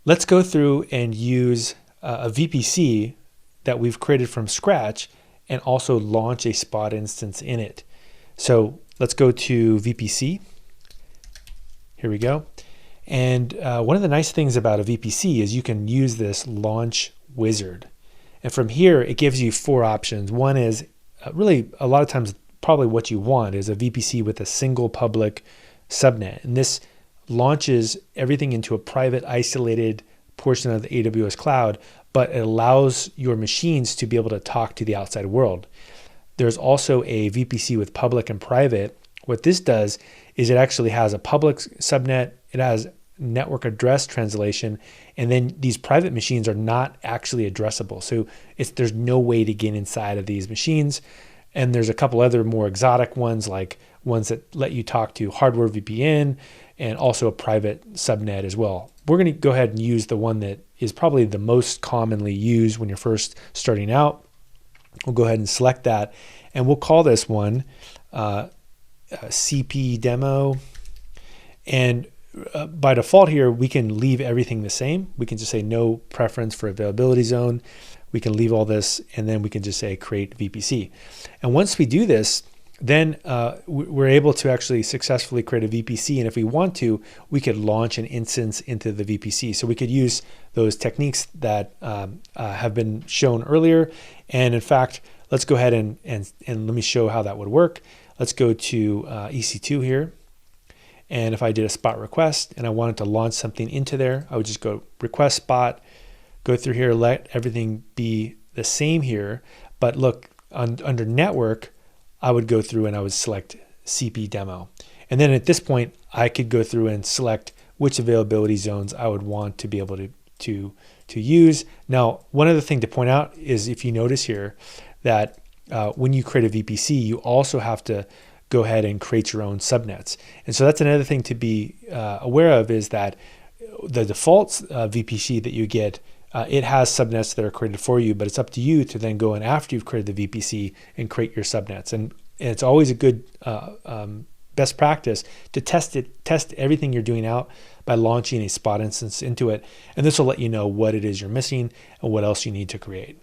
let's go through and use a VPC that we've created from scratch and also launch a Spot instance in it. So let's go to VPC. Here we go. And one of the nice things about a VPC is you can use this launch wizard. And from here, it gives you 4 options. One is really a lot of times probably what you want is a VPC with a single public subnet. And this launches everything into a private, isolated portion of the AWS cloud, but it allows your machines to be able to talk to the outside world. There's also a VPC with public and private. What this does is it actually has a public subnet, it has network address translation, and then these private machines are not actually addressable. So there's no way to get inside of these machines. And there's a couple other more exotic ones, like ones that let you talk to hardware VPN and also a private subnet as well. We're going to go ahead and use the one that is probably the most commonly used when you're first starting out. We'll go ahead and select that, and we'll call this one CP demo. And by default here, we can leave everything the same. We can just say no preference for availability zone. We can leave all this, and then we can just say create VPC. And once we do this, then we're able to actually successfully create a VPC. And if we want to, we could launch an instance into the VPC. So we could use those techniques that have been shown earlier. And in fact, let's go ahead and let me show how that would work. Let's go to EC2 here. And if I did a spot request and I wanted to launch something into there, I would just go request spot, go through here, let everything be the same here. But look, under network, I would go through and I would select CP demo. And then at this point, I could go through and select which availability zones I would want to be able to use. Now, one other thing to point out is if you notice here that when you create a VPC, you also have to go ahead and create your own subnets. And so that's another thing to be aware of, is that the default VPC that you get, it has subnets that are created for you, but it's up to you to then go in after you've created the VPC and create your subnets. And it's always a good best practice to test everything you're doing out by launching a Spot instance into it. And this will let you know what it is you're missing and what else you need to create.